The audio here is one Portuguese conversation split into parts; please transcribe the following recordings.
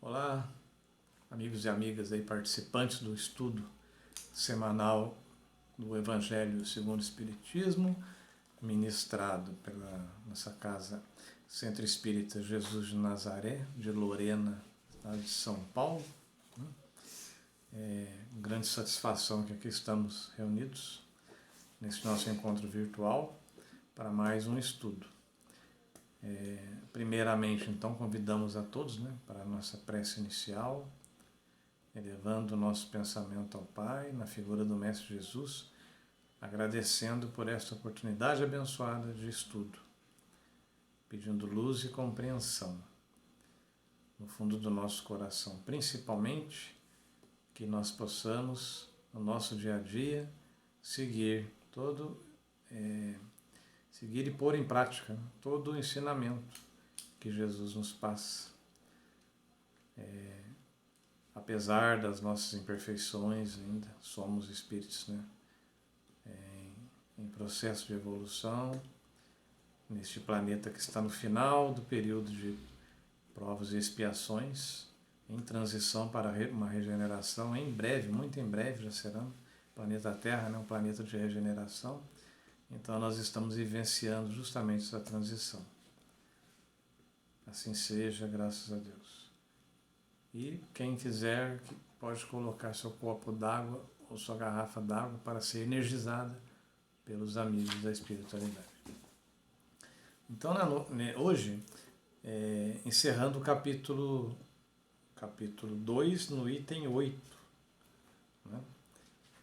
Olá, amigos e amigas aí, participantes do estudo semanal do Evangelho segundo o Espiritismo, ministrado pela nossa casa Centro Espírita Jesus de Nazaré, de Lorena, cidade de São Paulo. Grande satisfação que aqui estamos reunidos nesse nosso encontro virtual para mais um estudo. Primeiramente, então, convidamos a todos, para a nossa prece inicial, elevando o nosso pensamento ao Pai, na figura do Mestre Jesus, agradecendo por esta oportunidade abençoada de estudo, pedindo luz e compreensão no fundo do nosso coração, principalmente que nós possamos, no nosso dia a dia, seguir e pôr em prática todo o ensinamento que Jesus nos passa. Apesar das nossas imperfeições, ainda somos espíritos em processo de evolução, neste planeta que está no final do período de provas e expiações, em transição para uma regeneração, em breve, muito em breve já será o planeta Terra, um planeta de regeneração. Então nós estamos vivenciando justamente essa transição. Assim seja, graças a Deus. E quem quiser pode colocar seu copo d'água ou sua garrafa d'água para ser energizada pelos amigos da espiritualidade. Então hoje, encerrando o capítulo 2 no item 8.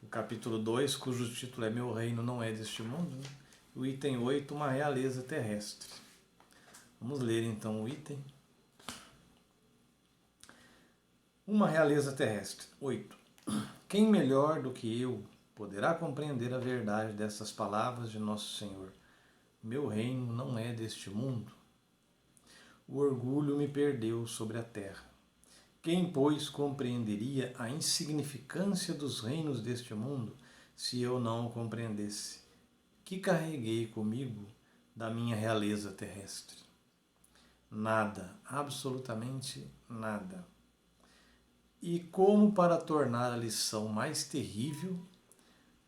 O capítulo 2, cujo título é Meu Reino Não É Deste Mundo. O item 8, Uma Realeza Terrestre. Vamos ler então o item. Uma realeza terrestre. 8. Quem melhor do que eu poderá compreender a verdade dessas palavras de Nosso Senhor? Meu reino não é deste mundo. O orgulho me perdeu sobre a terra. Quem, pois, compreenderia a insignificância dos reinos deste mundo se eu não o compreendesse? Que carreguei comigo da minha realeza terrestre? Nada, absolutamente nada. E como para tornar a lição mais terrível,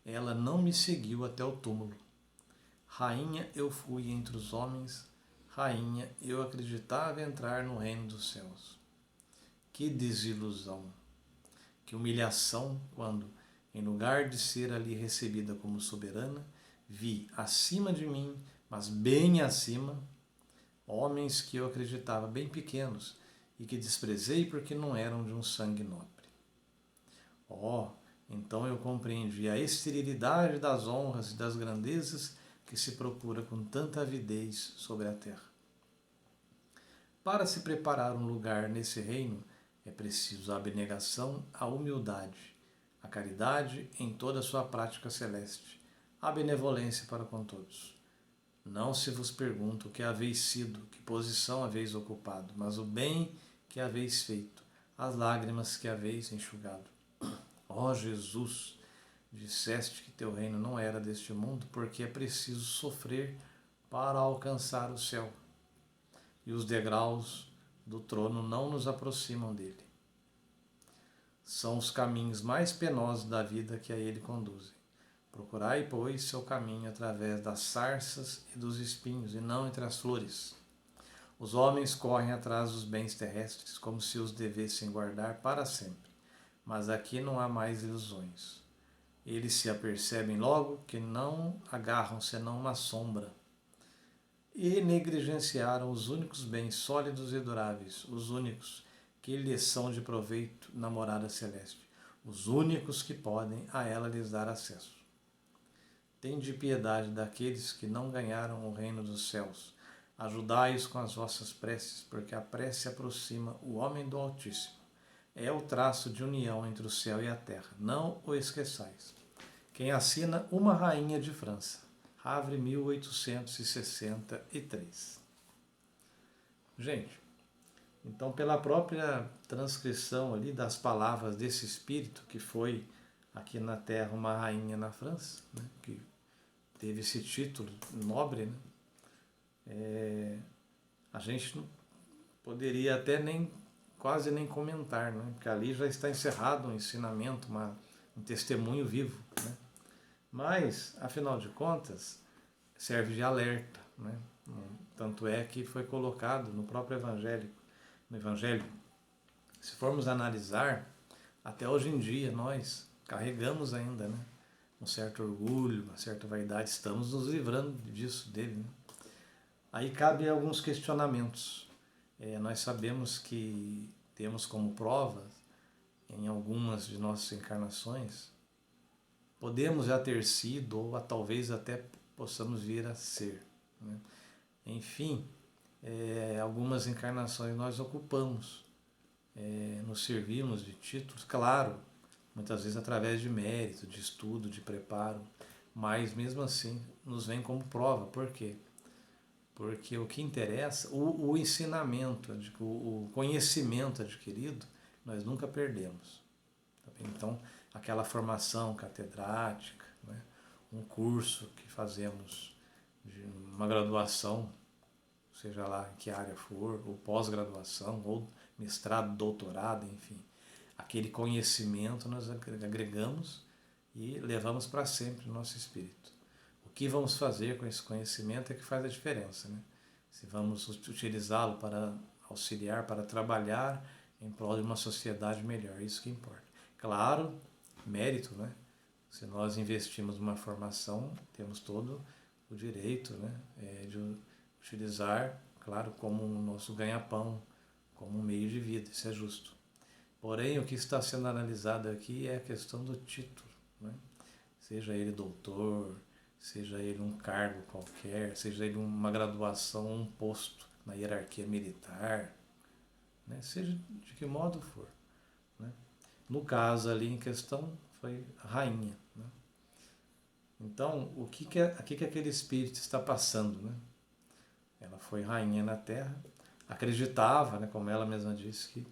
ela não me seguiu até o túmulo. Rainha eu fui entre os homens, rainha eu acreditava entrar no reino dos céus. Que desilusão, que humilhação quando, em lugar de ser ali recebida como soberana, vi acima de mim, mas bem acima, homens que eu acreditava bem pequenos e que desprezei porque não eram de um sangue nobre. Então eu compreendi a esterilidade das honras e das grandezas que se procura com tanta avidez sobre a terra. Para se preparar um lugar nesse reino, é preciso a abnegação, a humildade, a caridade em toda a sua prática celeste, a benevolência para com todos. Não se vos pergunta o que haveis sido, que posição haveis ocupado, mas o bem que haveis feito, as lágrimas que haveis enxugado. Ó Jesus, disseste que teu reino não era deste mundo, porque é preciso sofrer para alcançar o céu. E os degraus do trono não nos aproximam dele. São os caminhos mais penosos da vida que a ele conduzem. Procurai, pois, seu caminho através das sarças e dos espinhos, e não entre as flores. Os homens correm atrás dos bens terrestres, como se os devessem guardar para sempre. Mas aqui não há mais ilusões. Eles se apercebem logo que não agarram senão uma sombra. E negligenciaram os únicos bens sólidos e duráveis, os únicos que lhes são de proveito na morada celeste, os únicos que podem a ela lhes dar acesso. Tende piedade daqueles que não ganharam o reino dos céus. Ajudai-os com as vossas preces, porque a prece aproxima o homem do Altíssimo. É o traço de união entre o céu e a terra. Não o esqueçais. Quem assina Uma Rainha de França. Havre, 1863. Gente, então pela própria transcrição ali das palavras desse espírito que foi aqui na Terra uma rainha na França, que teve esse título nobre, a gente não poderia até nem quase nem comentar, né? Porque ali já está encerrado um ensinamento, um testemunho vivo, né? Mas, afinal de contas, serve de alerta, né? Tanto é que foi colocado no próprio no Evangelho. Se formos analisar, até hoje em dia nós carregamos ainda, né, um certo orgulho, uma certa vaidade, estamos nos livrando dele. Né? Aí cabe alguns questionamentos. Nós sabemos que temos como prova, em algumas de nossas encarnações, podemos já ter sido, ou talvez até possamos vir a ser. Né? Enfim, algumas encarnações nós ocupamos, nos servimos de títulos, claro, muitas vezes através de mérito, de estudo, de preparo, mas mesmo assim nos vem como prova. Por quê? Porque o que interessa, o ensinamento, o conhecimento adquirido, nós nunca perdemos. Então, aquela formação catedrática, né, um curso que fazemos, de uma graduação, seja lá em que área for, ou pós-graduação, ou mestrado, doutorado, enfim. Aquele conhecimento nós agregamos e levamos para sempre no nosso espírito. O que vamos fazer com esse conhecimento é que faz a diferença, né? Se vamos utilizá-lo para auxiliar, para trabalhar em prol de uma sociedade melhor, isso que importa. Claro, mérito, né? Se nós investimos numa formação, temos todo o direito, né, de utilizar, claro, como o nosso ganha-pão, como um meio de vida, isso é justo. Porém, o que está sendo analisado aqui é a questão do título, né? Seja ele doutor, seja ele um cargo qualquer, seja ele uma graduação, um posto na hierarquia militar, né? Seja de que modo for. Né? No caso ali em questão foi a rainha. Né? Então, o que aquele espírito está passando? Né? Ela foi rainha na Terra, acreditava, né, como ela mesma disse, que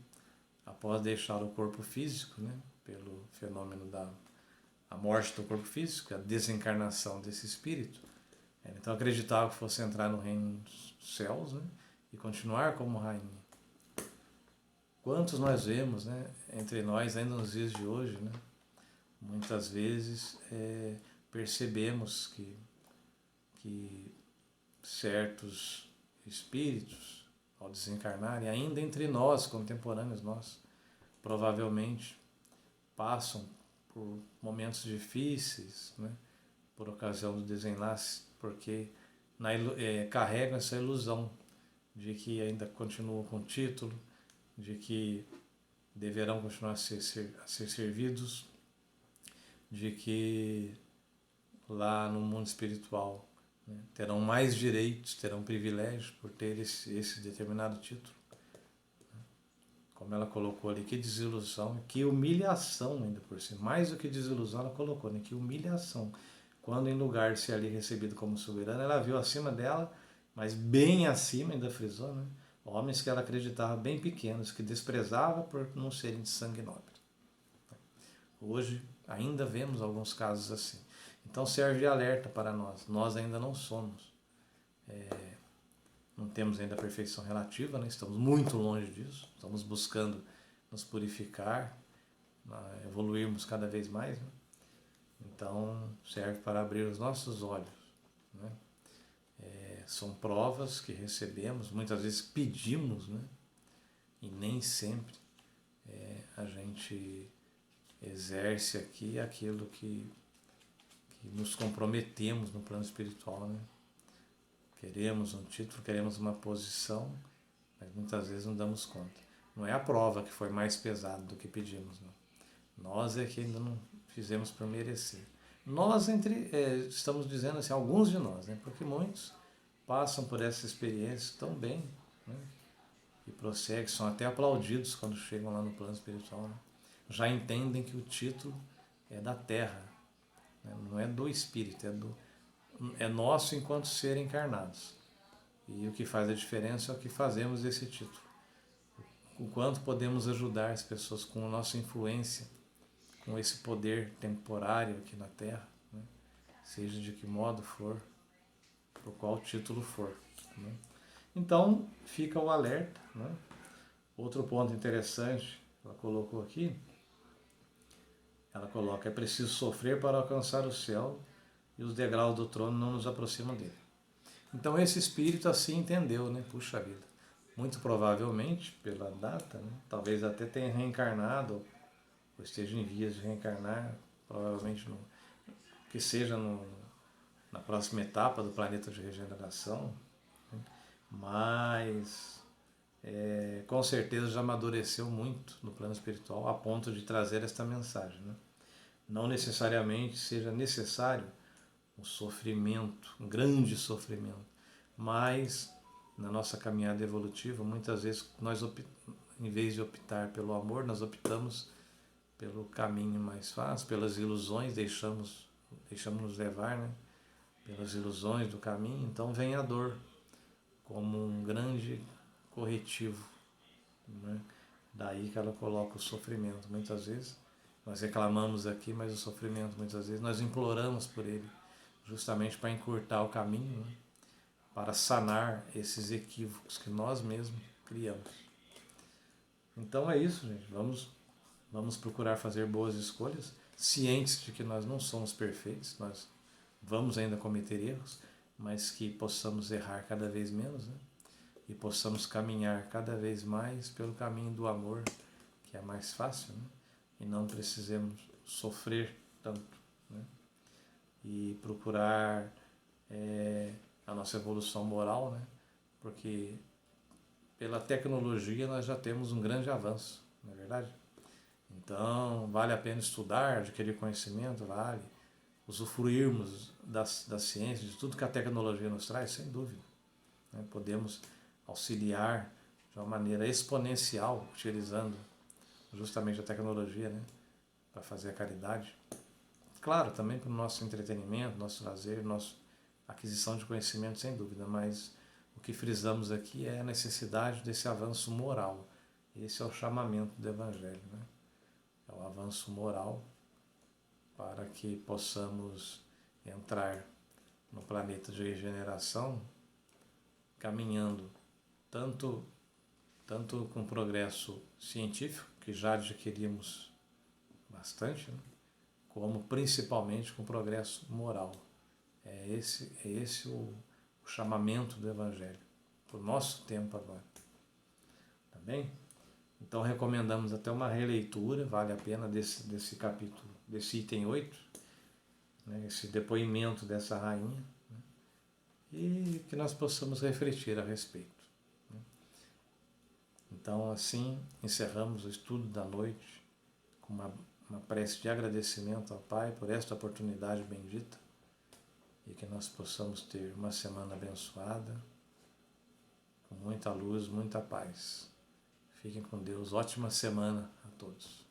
após deixar o corpo físico, né, pelo fenômeno da morte do corpo físico, a desencarnação desse espírito, ela então acreditava que fosse entrar no reino dos céus, né, e continuar como rainha. Quantos nós vemos, né, entre nós, ainda nos dias de hoje, né, muitas vezes percebemos que certos espíritos, ao desencarnarem, ainda entre nós, contemporâneos nossos, provavelmente passam por momentos difíceis, né, por ocasião do desenlace, porque carregam essa ilusão de que ainda continuam com título, de que deverão continuar a ser servidos, de que lá no mundo espiritual, né, terão mais direitos, terão privilégios por ter esse determinado título. Como ela colocou ali, que desilusão, que humilhação ainda por cima. Mais do que desilusão, ela colocou, né? Que humilhação. Quando em lugar de ser ali recebido como soberana, ela viu acima dela, mas bem acima, ainda frisou, né? Homens que ela acreditava bem pequenos, que desprezava por não serem de sangue nobre. Hoje ainda vemos alguns casos assim. Então serve de alerta para nós. Nós ainda não somos. Não temos ainda a perfeição relativa, né? Estamos muito longe disso. Estamos buscando nos purificar, evoluirmos cada vez mais. Né? Então serve para abrir os nossos olhos. Né? São provas que recebemos, muitas vezes pedimos, né? E nem sempre a gente exerce aqui aquilo que nos comprometemos no plano espiritual, né? Queremos um título, queremos uma posição, mas muitas vezes não damos conta. Não é a prova que foi mais pesada do que pedimos, não. Nós é que ainda não fizemos por merecer. Nós estamos dizendo assim, alguns de nós, né? Porque muitos passam por essa experiência tão bem, né? E prosseguem, são até aplaudidos quando chegam lá no plano espiritual, né? Já entendem que o título é da terra, né? Não é do espírito, é nosso enquanto ser encarnados. E o que faz a diferença é o que fazemos desse título. O quanto podemos ajudar as pessoas com a nossa influência, com esse poder temporário aqui na Terra, né? Seja de que modo for, por qual título for. Né? Então, fica o alerta, né? Outro ponto interessante, ela colocou aqui, ela coloca, é preciso sofrer para alcançar o céu e os degraus do trono não nos aproximam dele. Então esse espírito assim entendeu, né? Puxa vida. Muito provavelmente, pela data, né? Talvez até tenha reencarnado, ou esteja em vias de reencarnar, provavelmente que seja na próxima etapa do planeta de regeneração, né? Mas com certeza já amadureceu muito no plano espiritual a ponto de trazer esta mensagem, né? Não necessariamente seja necessário um sofrimento, um grande sofrimento, mas na nossa caminhada evolutiva, muitas vezes nós, em vez de optar pelo amor, nós optamos pelo caminho mais fácil, pelas ilusões, deixamos nos levar, né? Pelas ilusões do caminho, então vem a dor como um grande corretivo, né? Daí que ela coloca o sofrimento. Muitas vezes nós reclamamos aqui, mas o sofrimento muitas vezes nós imploramos por ele, justamente para encurtar o caminho, né? Para sanar esses equívocos que nós mesmos criamos. Então é isso, gente. Vamos procurar fazer boas escolhas, cientes de que nós não somos perfeitos, nós vamos ainda cometer erros, mas que possamos errar cada vez menos, né? E possamos caminhar cada vez mais pelo caminho do amor, que é mais fácil, né? E não precisemos sofrer tanto, né? E procurar a nossa evolução moral, né? Porque pela tecnologia nós já temos um grande avanço, não é verdade? Então vale a pena estudar, adquirir conhecimento, vale usufruirmos da ciência, de tudo que a tecnologia nos traz, sem dúvida, né? Podemos auxiliar de uma maneira exponencial, utilizando justamente a tecnologia, né? Para fazer a caridade. Claro, também para o nosso entretenimento, nosso lazer, nossa aquisição de conhecimento, sem dúvida, mas o que frisamos aqui é a necessidade desse avanço moral. Esse é o chamamento do Evangelho, né? É o avanço moral para que possamos entrar no planeta de regeneração, caminhando tanto com progresso científico, que já adquirimos bastante, né? Como principalmente com progresso moral. É esse o chamamento do Evangelho, para o nosso tempo agora. Tá bem? Então recomendamos até uma releitura, vale a pena, desse capítulo, desse item 8, né? Esse depoimento dessa rainha, né? E que nós possamos refletir a respeito. Né? Então assim encerramos o estudo da noite com uma prece de agradecimento ao Pai por esta oportunidade bendita e que nós possamos ter uma semana abençoada, com muita luz, muita paz. Fiquem com Deus. Ótima semana a todos.